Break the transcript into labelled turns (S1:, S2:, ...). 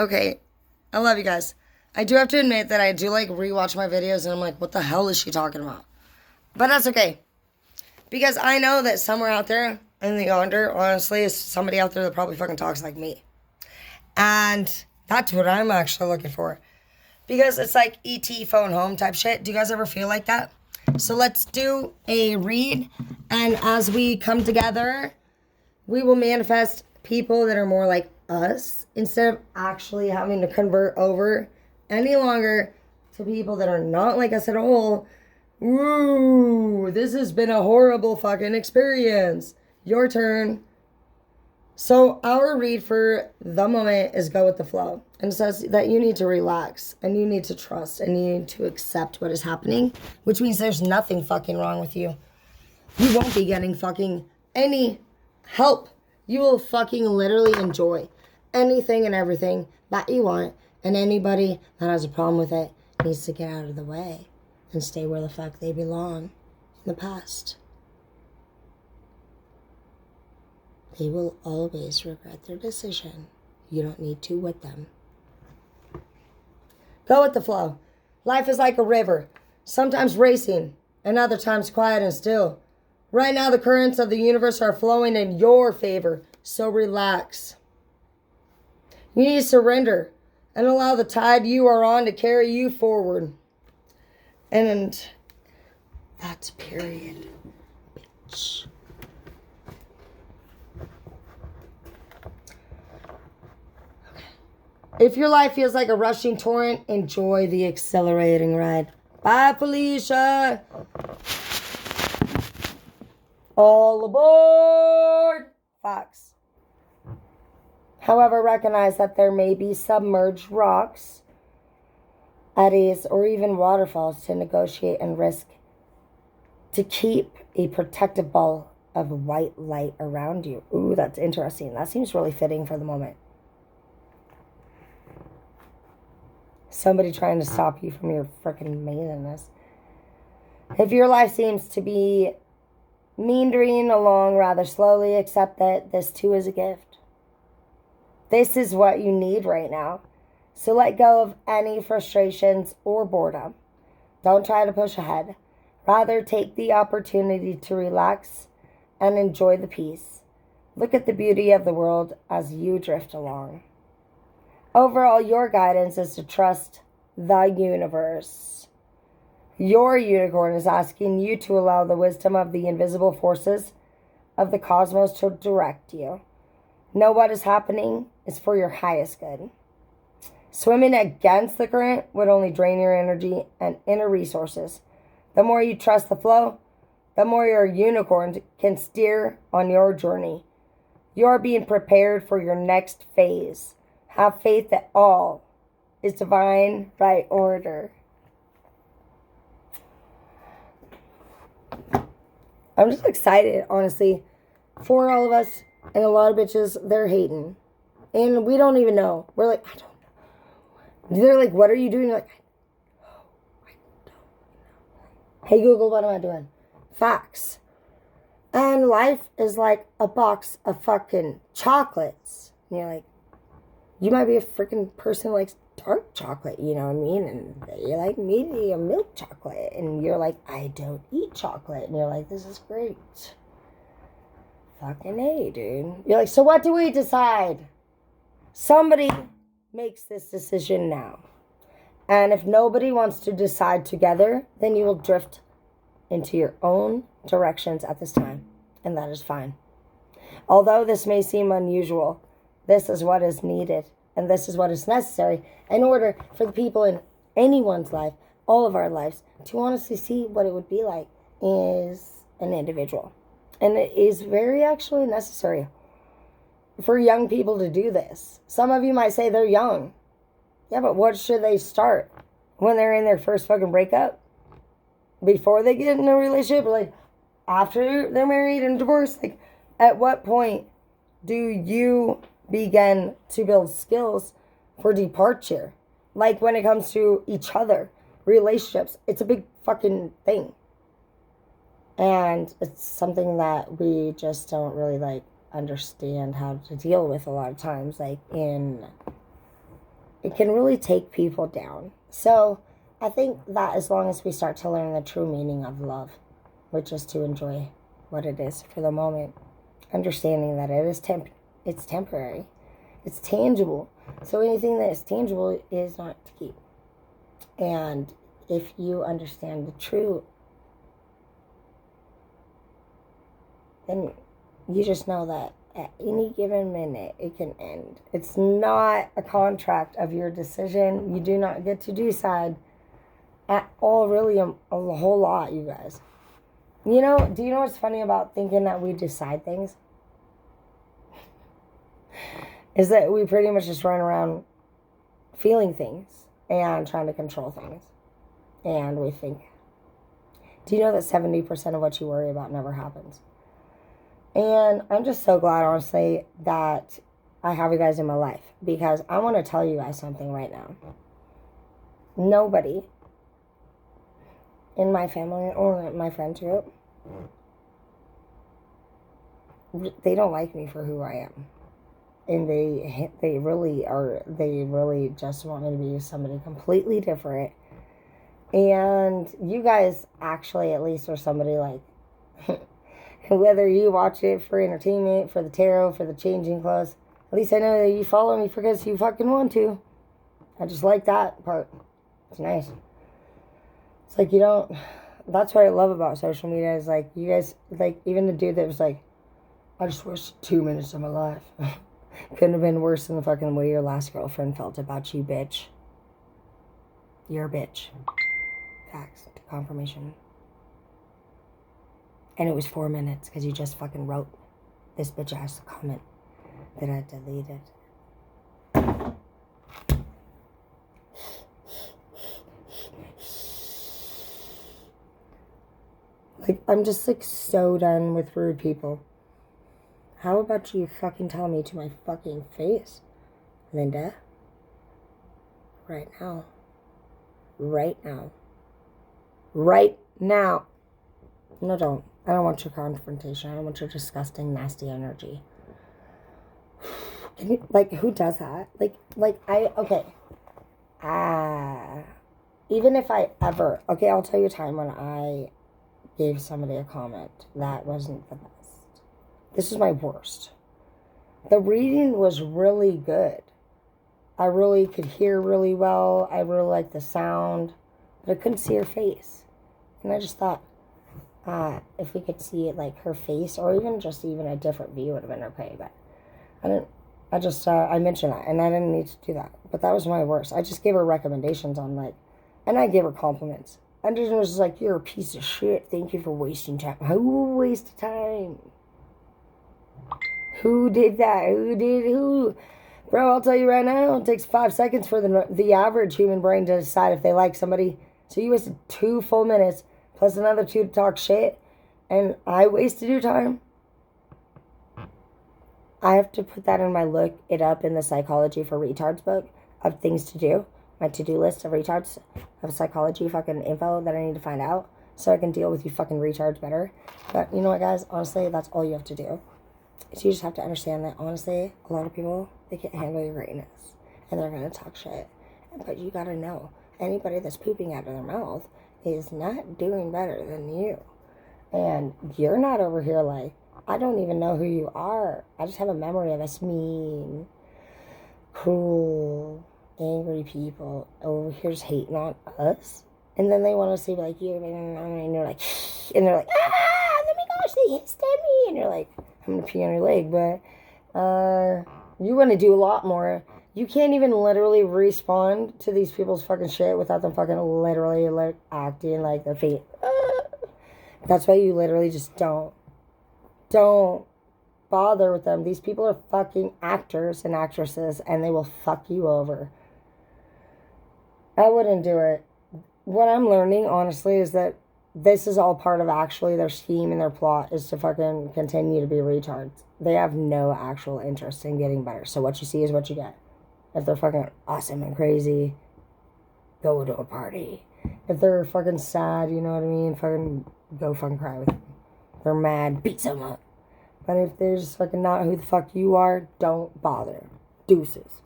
S1: Okay, I love you guys. I do have to admit that I do like rewatch my videos and I'm like, what the hell is she talking about? But that's okay. Because I know that somewhere out there in the yonder, honestly, is somebody out there that probably fucking talks like me. And that's what I'm actually looking for. Because it's like ET phone home type shit. Do you guys ever feel like that? So let's do a read. And as we come together, we will manifest people that are more like us instead of actually having to convert over any longer to people that are not like us at all. Ooh, this has been a horrible fucking experience. Your turn. So our read for the moment is go with the flow. And it says that you need to relax and you need to trust and you need to accept what is happening, which means there's nothing fucking wrong with you. You won't be getting fucking any help. You will fucking literally enjoy anything and everything that you want. And anybody that has a problem with it needs to get out of the way and stay where the fuck they belong in the past. They will always regret their decision. You don't need to with them. Go with the flow. Life is like a river, sometimes racing, and other times quiet and still. Right now, the currents of the universe are flowing in your favor, so relax. You need to surrender and allow the tide you are on to carry you forward. And that's period, bitch. If your life feels like a rushing torrent, enjoy the exhilarating ride. Bye, Felicia. All aboard, Fox. However, recognize that there may be submerged rocks, eddies, or even waterfalls to negotiate and risk to keep a protective ball of white light around you. Ooh, that's interesting. That seems really fitting for the moment. Somebody trying to stop you from your freaking amazingness. If your life seems to be meandering along rather slowly, accept that this too is a gift. This is what you need right now. So let go of any frustrations or boredom. Don't try to push ahead. Rather, take the opportunity to relax and enjoy the peace. Look at the beauty of the world as you drift along. Overall, your guidance is to trust the universe. Your unicorn is asking you to allow the wisdom of the invisible forces of the cosmos to direct you. Know what is happening is for your highest good. Swimming against the current would only drain your energy and inner resources. The more you trust the flow, the more your unicorn can steer on your journey. You are being prepared for your next phase. Have faith that all is divine right order. I'm just excited, honestly, for all of us. And a lot of bitches, they're hating. And we don't even know. We're like, I don't know. They're like, what are you doing? You're like, I don't know. Hey, Google, what am I doing? Facts. And life is like a box of fucking chocolates. And you're like, you might be a freaking person who likes dark chocolate, you know what I mean? And you like medium milk chocolate. And you're like, I don't eat chocolate. And you're like, this is great. Fucking A, dude. You're like, so what do we decide? Somebody makes this decision now. And if nobody wants to decide together, then you will drift into your own directions at this time. And that is fine. Although this may seem unusual, this is what is needed, and this is what is necessary in order for the people in anyone's life, all of our lives, to honestly see what it would be like as an individual. And it is very actually necessary for young people to do this. Some of you might say they're young. Yeah, but what should they start? When they're in their first fucking breakup? Before they get in a relationship? Like, after they're married and divorced? Like, at what point do you begin to build skills for departure? Like when it comes to each other, relationships, it's a big fucking thing. And it's something that we just don't really like understand how to deal with a lot of times, like in it can really take people down. So I think that as long as we start to learn the true meaning of love, which is to enjoy what it is for the moment, understanding that it's temporary, it's tangible. So anything that is tangible is not to keep. And if you understand the true, then you just know that at any given minute it can end. It's not a contract of your decision. You do not get to decide at all, really, a whole lot, you guys. Do you know what's funny about thinking that we decide things? Is that we pretty much just run around feeling things and trying to control things. And we think. Do you know that 70% of what you worry about never happens? And I'm just so glad, honestly, that I have you guys in my life. Because I want to tell you guys something right now. Nobody in my family or my friend group, they don't like me for who I am. And they really just want me to be somebody completely different. And you guys actually at least are somebody like, whether you watch it for entertainment, for the tarot, for the changing clothes, at least I know that you follow me because you fucking want to. I just like that part. It's nice. It's like that's what I love about social media is like, you guys, like, even the dude that was like, I just wasted 2 minutes of my life. Couldn't have been worse than the fucking way your last girlfriend felt about you, bitch. You're a bitch. Facts. Confirmation. And it was 4 minutes because you just fucking wrote this bitch ass comment that I deleted. Like, I'm just like so done with rude people. How about you fucking tell me to my fucking face, Linda? Right now. Right now. Right now. No, don't. I don't want your confrontation. I don't want your disgusting, nasty energy. Like, who does that? Okay. Even if I ever, okay, I'll tell you a time when I gave somebody a comment that wasn't the best. This is my worst. The reading was really good. I really could hear really well. I really liked the sound, but I couldn't see her face. And I just thought, if we could see it, like her face, or even a different view would have been okay. But I mentioned that, and I didn't need to do that. But that was my worst. I just gave her recommendations on and I gave her compliments. And it was just like, you're a piece of shit. Thank you for wasting time. Who wasted time? Who did that? Who? Bro, I'll tell you right now, it takes 5 seconds for the average human brain to decide if they like somebody. So you wasted 2 full minutes, plus another 2 to talk shit, and I wasted your time. I have to put that in look it up in the Psychology for Retards book of things to do. My to-do list of retards, of psychology fucking info that I need to find out so I can deal with you fucking retards better. But you know what, guys? Honestly, that's all you have to do. So you just have to understand that, honestly, a lot of people, they can't handle your greatness. And they're going to talk shit. But you got to know, anybody that's pooping out of their mouth is not doing better than you. And you're not over here like, I don't even know who you are. I just have a memory of us mean, cruel, angry people over here just hating on us. And then they want to say, like, you, and you're like, oh my gosh, they hissed at me. And you're like, I'm going to pee on your leg. But you want to do a lot more. You can't even literally respond to these people's fucking shit without them fucking literally like acting like their feet. That's why you literally just don't bother with them. These people are fucking actors and actresses, and they will fuck you over. I wouldn't do it. What I'm learning, honestly, is that this is all part of actually their scheme and their plot is to fucking continue to be retards. They have no actual interest in getting better. So what you see is what you get. If they're fucking awesome and crazy, go to a party. If they're fucking sad, you know what I mean? Fucking go fucking cry with them. If they're mad, beat them up. But if they're just fucking not who the fuck you are, don't bother. Deuces.